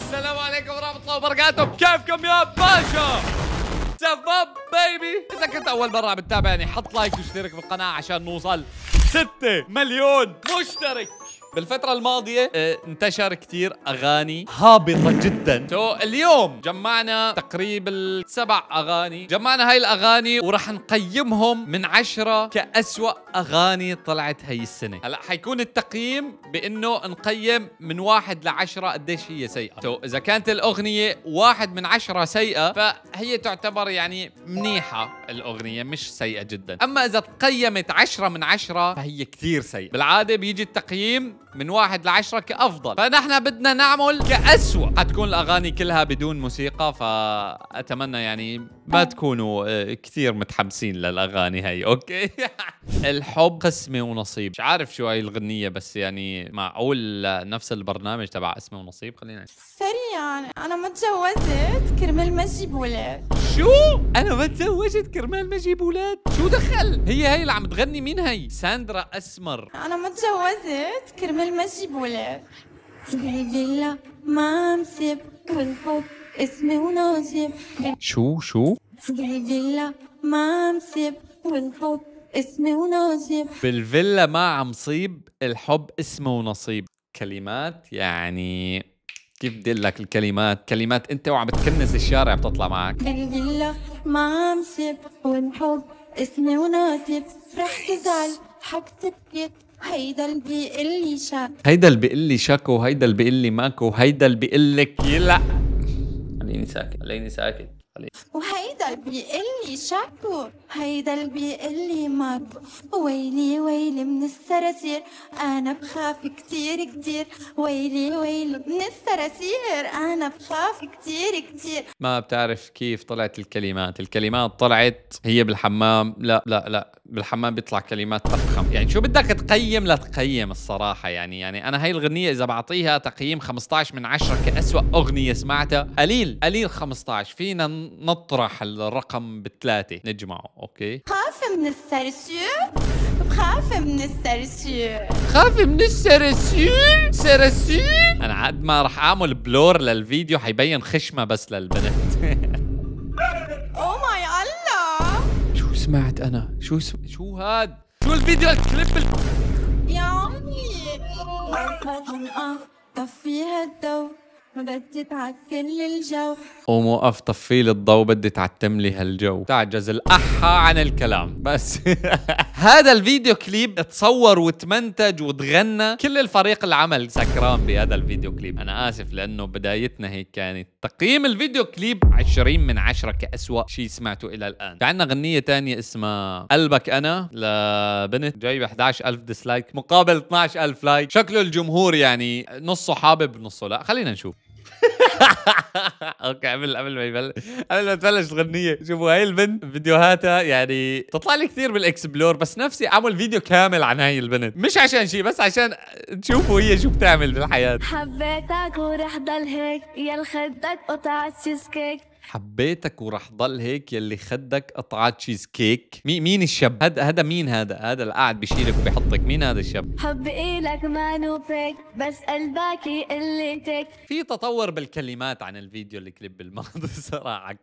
السلام عليكم ورحمة الله وبركاته. كيفكم يا باشا؟ شباب بيبي، إذا كنت أول مرة عم بتتابعني حط لايك واشترك بالقناة عشان نوصل 6 مليون مشترك. بالفترة الماضية انتشر كتير أغاني هابطة جدا. اليوم جمعنا تقريبا 7 أغاني. جمعنا هاي الأغاني ورح نقيمهم من 10 كأسوأ أغاني طلعت هاي السنة. هلا حيكون التقييم بأنه نقيم من 1 ل10 قديش هي سيئة. إذا كانت الأغنية 1 من 10 سيئة فهي تعتبر يعني منيحة الأغنية، مش سيئة جدا. أما إذا تقيمت 10 من 10 فهي كتير سيئة. بالعادة بيجي التقييم من 1 ل10 كأفضل، فنحن بدنا نعمل كأسوأ. حتكون الأغاني كلها بدون موسيقى، فأتمنى يعني ما تكونوا كثير متحمسين للأغاني هاي. أوكي. الحب قسمة ونصيب. مش عارف شو هاي الغنية، بس يعني معقول نفس البرنامج تبع قسمة ونصيب. خلينا سريعا، أنا ما تجوزت كرمال ما أجيب ولاد. شو؟ أنا ما تزوجت كرمال ما أجيب ولاد؟ شو دخل؟ هي اللي عم تغني. مين هي؟ ساندرا أسمر. أنا ما تجوزت كرمال ما أجيب ولاد. بالفيلا ما مسب والحب اسمي ونصيب. شو؟ بالفيلا ما مسب والحب اسمي ونصيب. بالفيلا ما عم صيب، الحب اسمه ونصيب. كلمات يعني كيف بدي لك الكلمات؟ كلمات انت وعم بتكنس الشارع بتطلع معك. بالفيلا ما مسب والحب اسمي ونصيب. رح تزعل حكتبك هيدا اللي بيقول لي شك. هيدا اللي بيقول لي شك، وهيدا اللي بيقول لي ماك، وهيدا اللي بيقول لك لا. خليني ساكت. وهيدا اللي بيقول لي شك، وهيدا اللي بيقول لي ماك. ويلي ويلي من الصراصير انا بخاف كتير كتير. ويلي ويلي من الصراصير انا بخاف كتير كتير. ما بتعرف كيف طلعت الكلمات طلعت هي بالحمام. لا بالحمام بيطلع كلمات أفخم. يعني شو بدك تقيم؟ لا تقيم الصراحة. يعني أنا هاي الغنية إذا بعطيها تقييم 15 من 10 كأسوأ أغنية سمعتها، قليل 15. فينا نطرح الرقم ب3 نجمعه. أوكي. بخاف من الصراصير، بخاف من الصراصير. خافي من الصراصير. أنا عاد ما رح أعمل بلور للفيديو، حيبين خشمة بس للبنت. او ماي الله، شو سمعت أنا؟ شو هاد؟ شو الفيديو الكليب يا عمي طفيها الضو، بدي تعكل الجو. قوم وقف طفي لي الضوء، بدي تعتم لي هالجو. تعجز الأحا عن الكلام بس. هذا الفيديو كليب تصور وتمنتج وتغنى كل الفريق العمل سكران بهذا الفيديو كليب. أنا آسف لأنه بدايتنا هيك كانت. تقييم الفيديو كليب 20 من 10 كأسوأ شيء سمعته إلى الآن. في عنا غنية تانية اسمها قلبك أنا لبنت جايب 11,000 ديسلايك مقابل 12,000 لايك. شكله الجمهور يعني نصه حابب نصه لا. خلينا نشوف. اوكي، قبل ما تبلش الغنية، شوفوا هاي البنت فيديوهاتها يعني تطلع لي كثير بالاكسبلور، بس نفسي اعمل فيديو كامل عن هاي البنت، مش عشان شيء بس عشان تشوفوا هي شو بتعمل بالحياة. حبيتك ورح ضل هيك يا خدك قطعة تشيز كيك. حبيتك ورح ضل هيك يلي خدك قطعة تشيز كيك. مين الشاب هذا مين هذا اللي قاعد بيشيلك وبيحطك؟ مين هذا الشاب؟ حبي إلك ما نوفيك بس قلبك اللي تك. في تطور بالكلمات عن الفيديو الكليب الماضي صراحة،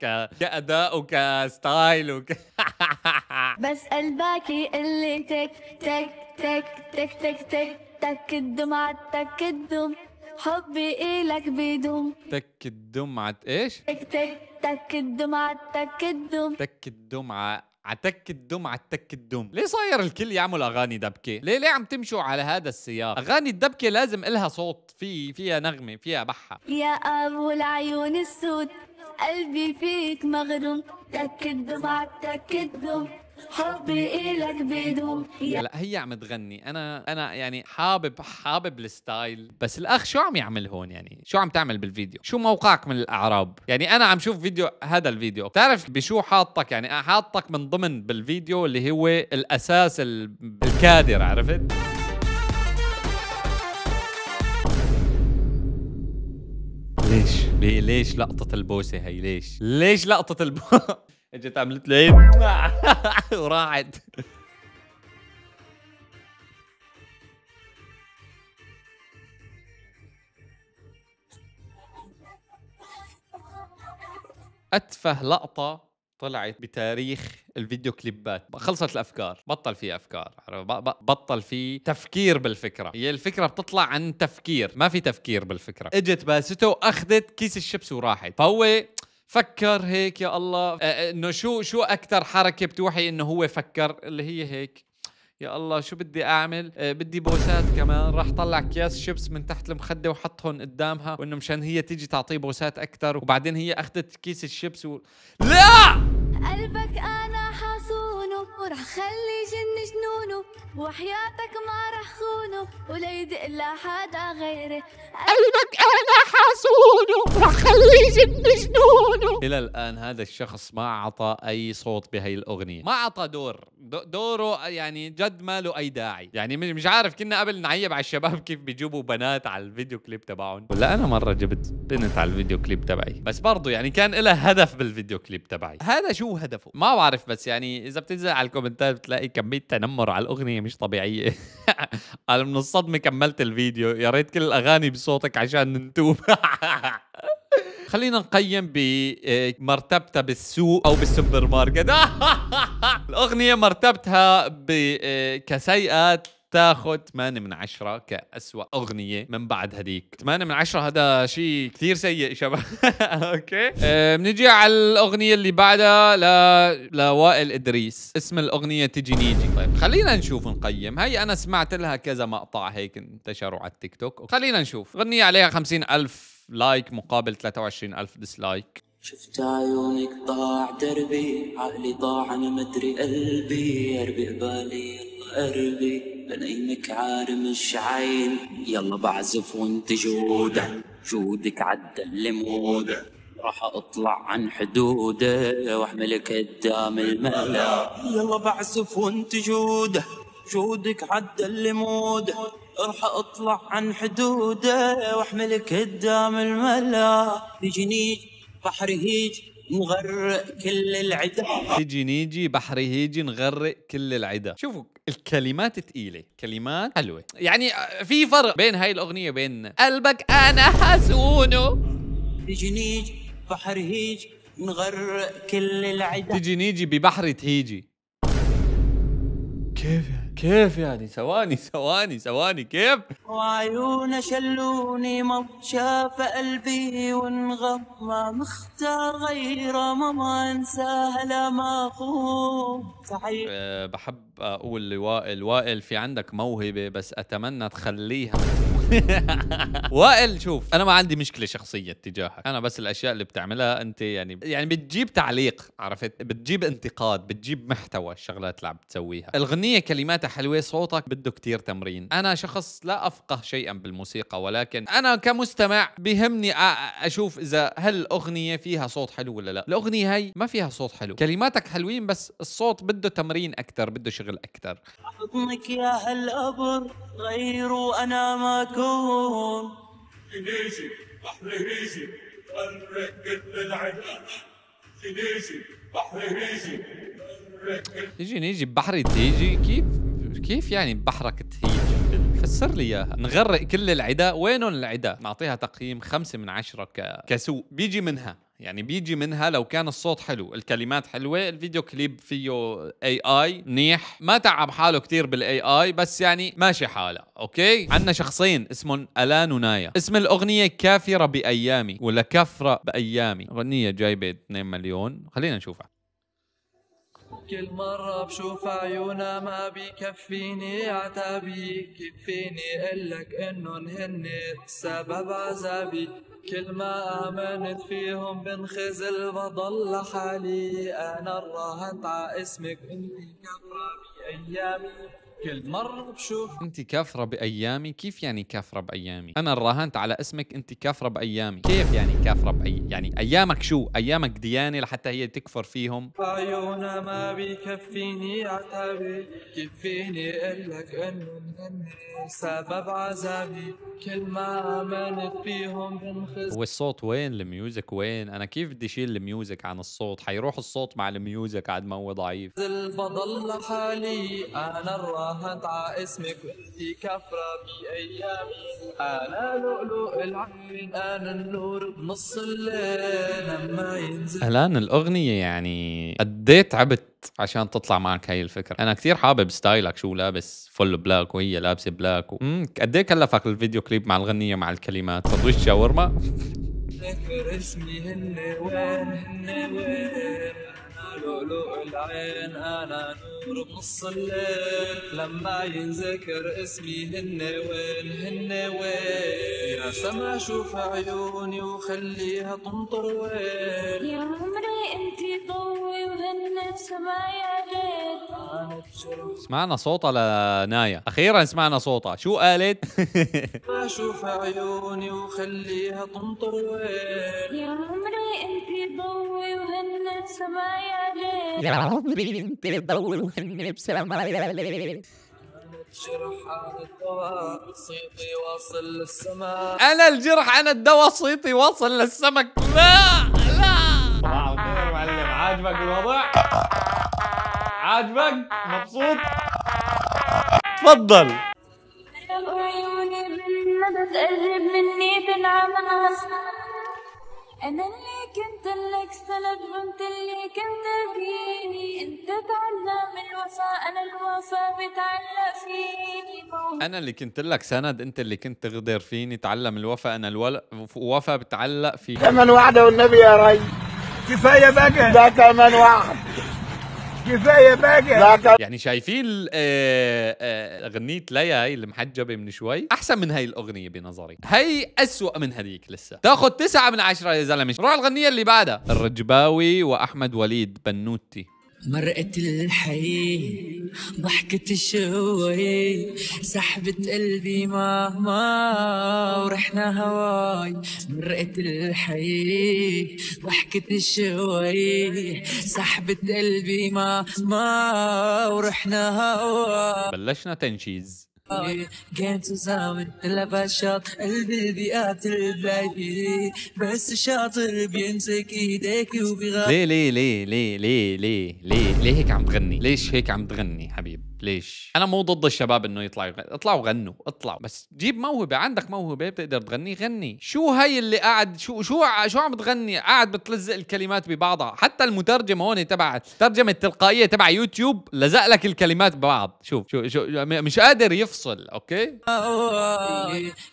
كأداء وكستايل بس قلبك اللي تك تك تك تك تك تك تك الدمعة تك الدم. حبي إلك بدوم تك الدمعة ايش؟ تك تك تك الدمعة تك الدم. تك الدمعة عتك الدمعة تك الدم. ليه صاير الكل يعمل اغاني دبكة؟ ليه عم تمشوا على هذا السياق؟ اغاني الدبكة لازم إلها صوت، فيها نغمة، فيها بحة. يا أبو العيون السود قلبي فيك مغروم. تك الدمعة تك الدم. حبي إلك بدوم. لا هي عم تغني. انا يعني حابب الستايل، بس الاخ شو عم يعمل هون؟ يعني شو عم تعمل بالفيديو؟ شو موقعك من الاعراب؟ يعني انا عم شوف فيديو، هذا الفيديو بتعرف بشو حاطك؟ يعني حاطك من ضمن بالفيديو اللي هو الاساس الكادر، عرفت؟ ليش لقطة البوسة هي؟ ليش لقطة البوسة؟ اجت عملت له وراحت. اتفه لقطة طلعت بتاريخ الفيديو كليبات. خلصت الافكار، بطل في افكار، بطل في تفكير بالفكره. هي الفكره بتطلع عن تفكير، ما في تفكير بالفكره. اجت باسته واخذت كيس الشيبس وراحت، فهو فكر هيك يا الله انه شو اكثر حركه بتوحي انه هو فكر، اللي هي هيك يا الله شو بدي اعمل، بدي بوسات كمان. راح طلع اكياس شيبس من تحت المخده وحطهم قدامها، وانه مشان هي تيجي تعطيه بوسات اكثر. وبعدين هي اخذت كيس الشيبس لا قلبك انا حصونه ورح خلي جن جنونه وحياتك ما رح خونه ولا يدق لحدا غيري. قلبك انا حصونه ورح خلي جن جنونه. الى الان هذا الشخص ما اعطى اي صوت بهي الاغنيه، ما اعطى دوره يعني جد ما له اي داعي. يعني مش عارف، كنا قبل نعيب على الشباب كيف بيجيبوا بنات على الفيديو كليب تبعهم، ولا انا مره جبت بنت على الفيديو كليب تبعي، بس برضو يعني كان لها هدف بالفيديو كليب تبعي. هذا شو هدفه ما بعرف، بس يعني اذا بتنزل على الكومنتات بتلاقي كميه تنمر على الاغنيه مش طبيعيه. انا من الصدمه كملت الفيديو، يا ريت كل الاغاني بصوتك عشان ننتوب. خلينا نقيم بمرتبتها بالسوق او بالسوبر ماركت. الاغنيه مرتبتها كسيئات تاخذ 8 من 10 كأسوأ أغنية من بعد هديك. 8 من 10 هذا شيء كثير سيء شباب. اوكي بنجي على الأغنية اللي بعدها لوائل إدريس، اسم الأغنية تيجي نيجي. طيب خلينا نشوف نقيم. هي أنا سمعت لها كذا مقطع هيك انتشروا على التيك توك، خلينا نشوف. غنية عليها 50,000 لايك مقابل 23,000 ديسلايك. شفت عيونك ضاع دربي، عقلي ضاع انا مدري قلبي، اربي قبالي يلا اربي، بنيمك عارم مش عين، يلا بعزف وانت جودك عدى الليمودة، راح اطلع عن حدوده واحملك قدام الملا، يلا بعزف وانت جودك عدى الليمودة، راح اطلع عن حدوده واحملك قدام الملا، تجيني بحر هيج نغرق كل العدا، تيجي نيجي بحر هيجي نغرق كل العدا. شوفوا الكلمات تقيلة، كلمات حلوة. يعني في فرق بين هاي الأغنية وبين قلبك أنا حسونه. تيجي نيجي بحر هيج نغرق كل العدا، تيجي نيجي ببحر تهيجي. كيف يعني ثواني كيف؟ وعيونه شلوني ما شاف قلبي وانغم، ما مختار غيره ما انساها لا ما اخوه. بحب اقول لوائل في عندك موهبة بس اتمنى تخليها. وائل شوف انا ما عندي مشكلة شخصية تجاهك، انا بس الاشياء اللي بتعملها انت يعني بتجيب تعليق، عرفت، بتجيب انتقاد، بتجيب محتوى الشغلات اللي عم بتسويها. الغنية كلماتها حلوة، صوتك بده كتير تمرين. انا شخص لا افقه شيئا بالموسيقى، ولكن انا كمستمع بيهمني اشوف اذا هل الاغنية فيها صوت حلو ولا لا. الاغنية هي ما فيها صوت حلو، كلماتك حلوين بس الصوت بده تمرين اكثر، بده شغل اكثر. حضنك يا هالقبر غيره انا ما اكون، نيجي بحر هيجي غرق كل العدا، نيجي بحر هيجي نيجي ببحر تيجي. كيف يعني بحرك تهيج؟ فسر لي اياها. نغرق كل العدا، وينهم العدا؟ نعطيها تقييم 5 من 10 كسوق بيجي منها لو كان الصوت حلو، الكلمات حلوة، الفيديو كليب فيه AI منيح، ما تعب حاله كتير بالاي بس يعني ماشي حاله. اوكي عندنا شخصين اسمهم الان ونايا. اسم الاغنية كافرة بايامي ولا كفرة بايامي. اغنية جايبة 2 مليون، خلينا نشوفها. كل مرة بشوف عيونا ما بيكفيني عتابي، كفيني قلك انن هن سبب عذابي، كل ما امنت فيهم بنخزل بضل لحالي، انا راهنت ع اسمك انتي كفرة بايامي، كل مرة بشوف انت كافرة بايامي. كيف يعني كافرة بايامي؟ انا راهنت على اسمك انت كافرة بايامي. كيف يعني كافرة يعني ايامك شو؟ ايامك ديانة لحتى هي تكفر فيهم؟ عيونا ما بيكفيني عتابي، كفيني قلك انه سبب عذابي، كل ما امنت فيهم بنخز. هو الصوت وين؟ الميوزك وين؟ انا كيف بدي اشيل الميوزك عن الصوت؟ حيروح الصوت مع الميوزك عاد ما هو ضعيف. بضل لحالي انا راهنت ع اسمك وانتي كفرة بأيامي. أنا لؤلؤ العين أنا النور بنص الليل لما ينزل. الان الاغنيه يعني قديت تعبت عشان تطلع معك هاي الفكره. انا كثير حابب ستايلك، شو لابس فل بلاك وهي لابسه بلاك قد ايه كلفك الفيديو كليب مع الغنيه مع الكلمات؟ سندويش شاورما. ذكر اسمي هن وين أنا لؤلؤ العين أنا نور بنص الليل لما ينذكر اسمي هن وين يا سما شوف عيوني وخليها تنطر وين. يا عمري انتي ضوي وهن سمايا ليل. سمعنا صوتها لنايا، اخيرا سمعنا صوتها. شو قالت؟ شوف عيوني وخليها تنطر وين. يا عمري انتي ضوي وهن سمايا ليل. جرح على الدواء صيتي واصل للسماء. انا الجرح انا الدواء صيتي واصل للسمك. لا صباح الخير معلم، عاجبك الوضع؟ عاجبك؟ مبسوط؟ تفضل. عيوني بالندى تقرب مني تنعمس. أنا اللي كنت لك سند وانت اللي كنت فيني. انت تعلم الوفاء أنا الوفاء بتعلق فيني. انا اللي كنت لك سند انت اللي كنت تغدر فيني. تعلم الوفاء انا الوفاء بتعلق فيك. كمان واحدة والنبي يا ري. كفاية بقى. ده كمان واحد. كفاية بقى. يعني شايفين اغنية ليا هاي المحجبة من شوي احسن من هاي الاغنية بنظري. هاي اسوأ من هذيك، لسه تاخذ 9 من 10 يا زلمة. روح الغنية اللي بعدها، الرجباوي واحمد وليد بنوتي. مرقت الحي ضحكت شوي سحبت قلبي ما ورحنا هواي. مرقت الحي ضحكت شوي سحبت قلبي ما ورحنا هواي. بلشنا تنشيز. كنت زامن لبشاط قلبي بيقاتل بلاقي بس شاطر بيمسك ايديك وبيغادر. ليه هيك عم تغني؟ ليش هيك عم تغني حبيب؟ ليش؟ انا مو ضد الشباب انه يطلعوا اطلعوا غنوا، اطلعوا بس جيب موهبه. عندك موهبه بتقدر تغني غني. شو هاي اللي قاعد شو عم بتغني؟ قاعد بتلزق الكلمات ببعضها. حتى المترجم هون تبع الترجمه التلقائيه تبع يوتيوب لزق لك الكلمات ببعض. شوف مش قادر يفصل. اوكي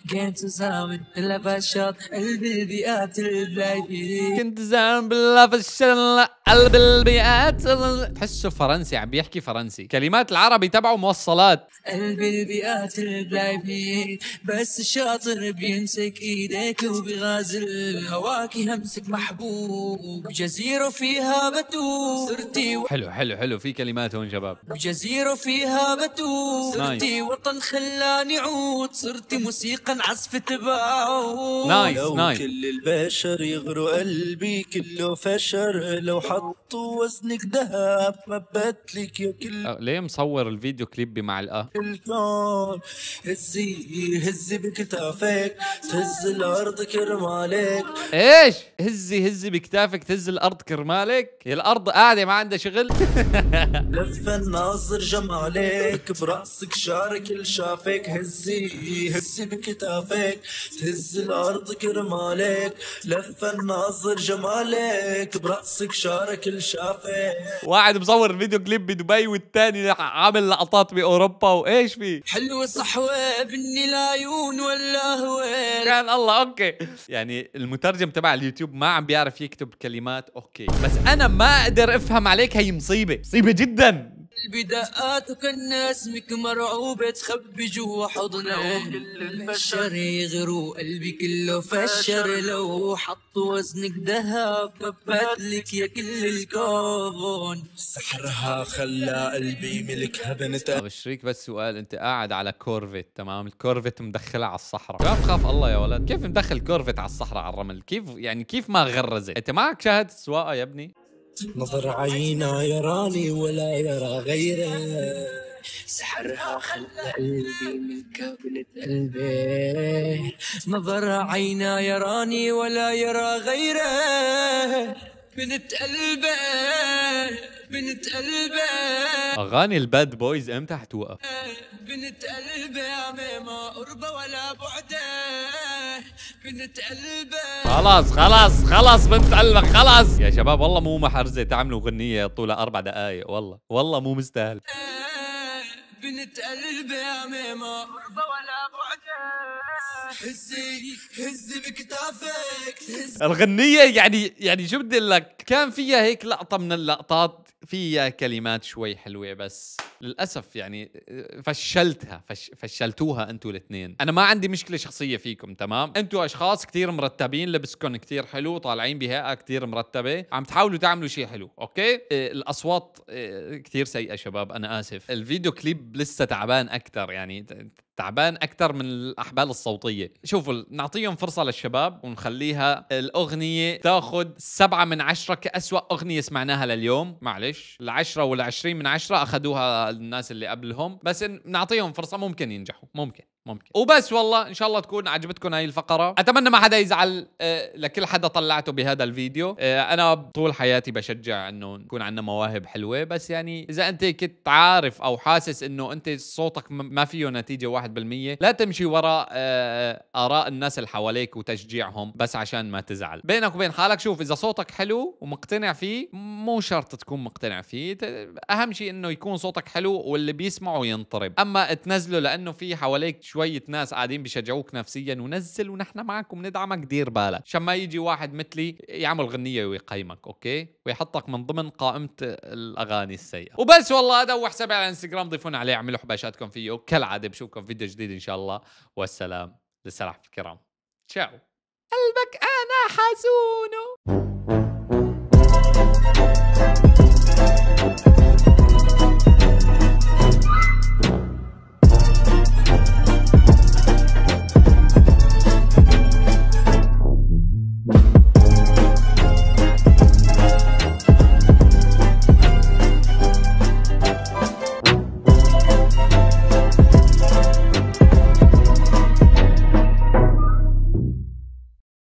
كنت زامن لبشاط قلبي بيقاتل بلاقي. كنت زامن باللفشل قلبي بيقاتل. تحسه فرنسي، عم بيحكي فرنسي. كلمات العربي تبعه موصلات. قلبي بيقاتل بلاقي بس شاطر بيمسك ايديك وبيغازل. هواكي همسك محبوب جزيرة فيها بتوب صرتي. حلو في كلمات هون شباب. جزيرة فيها بتوب صرتي وطن خلاني عود. صرتي موسيقى عزف تبعه. نايس. كل البشر يغروا قلبي كله فشر. لو حطوا وزنك ذهب ما بتلك يا كل. ليه مصور الفيديو كليب بمعلقة؟ الكون هزي بكتافك تهز الارض كرمالك. ايش؟ هزي بكتافك تهز الارض كرمالك؟ هي الارض قاعدة ما عندها شغل. لف الناظر جمالك براسك شارك الشافك. هزي بكتافك تهز الارض كرمالك. لف الناظر جمالك براسك شارك الشافك. واحد مصور الفيديو كليب بدبي والتاني عامل لقطات باوروبا. وايش فيه؟ حلوة صحوة بني العيون ولا هوال. كان الله اوكي. يعني المترجم تبع اليوتيوب ما عم بيعرف يكتب كلمات اوكي، بس انا ما اقدر افهم عليك. هي مصيبة جدا. قلبي دقاتك الناس مك مرعوبة تخبي جوا حضنه. البشر يغروا قلبي كله فشر. لو حطوا وزنك ذهب ببدلك يا كل الكون. سحرها خلى قلبي ملكها بنت. طب اشريك بس سؤال، انت قاعد على كورفت تمام؟ الكورفت مدخلها على الصحراء. شباب خاف الله يا ولد، كيف مدخل كورفت على الصحراء على الرمل؟ كيف ما غرزت؟ انت معك شهادة السواقة يا ابني؟ نظر عينا يراني ولا يرى غيره. سحرها خلى قلبي ملكها بنت قلبي. نظر عينا يراني ولا يرى غيره. بنت قلبي بنت قلبي اغاني الباد بويز امتى حتوقف؟ بنت قلبي ما قربة ولا بعدة بنت قلبي. خلاص بنت قلبك خلاص يا شباب. والله مو محرزة تعملوا غنية طولها 4 دقايق. والله مو مستاهل. بنت قلبي ما قربة ولا بعدة هزي بكتافك الغنية يعني شو بدي لك، كان فيها هيك لقطة من اللقطات فيها كلمات شوي حلوة، بس للأسف يعني فشلتوها انتوا الاثنين. انا ما عندي مشكلة شخصية فيكم، تمام؟ انتوا اشخاص كتير مرتبين، لبسكم كتير حلو، طالعين بهيئة كتير مرتبة، عم تحاولوا تعملوا شيء حلو، اوكي؟ الاصوات كتير سيئة شباب، انا اسف. الفيديو كليب لسه تعبان اكثر، يعني تعبان اكثر من الاحبال الصوتيه. شوفوا نعطيهم فرصه للشباب ونخليها الاغنيه تاخذ 7 من 10 كأسوأ اغنيه سمعناها لليوم. معلش ال10 وال20 من 10 اخذوها الناس اللي قبلهم، بس نعطيهم فرصه، ممكن ينجحوا، ممكن. وبس. والله ان شاء الله تكون عجبتكم هاي الفقره. اتمنى ما حدا يزعل لكل حدا طلعته بهذا الفيديو. انا طول حياتي بشجع انه نكون عندنا مواهب حلوه، بس يعني اذا انت كنت عارف او حاسس انه انت صوتك ما فيه نتيجه 1%، لا تمشي وراء اراء الناس اللي حواليك وتشجيعهم بس عشان ما تزعل. بينك وبين حالك شوف، اذا صوتك حلو ومقتنع فيه، مو شرط تكون مقتنع فيه، اهم شيء انه يكون صوتك حلو واللي بيسمعه ينطرب. اما تنزله لانه في حواليك شوية ناس قاعدين بيشجعوك نفسيا، ونزل ونحن معكم ندعمك، دير بالك عشان ما يجي واحد مثلي يعمل غنية ويقيمك، اوكي؟ ويحطك من ضمن قائمة الاغاني السيئة. وبس. والله هذا هو حسابي على الانستغرام، ضيفونا عليه، اعملوا حباشاتكم فيه كالعادة. بشوفكم فيديو جديد ان شاء الله، والسلام للسلاحف الكرام. تشاو. قلبك انا حزون.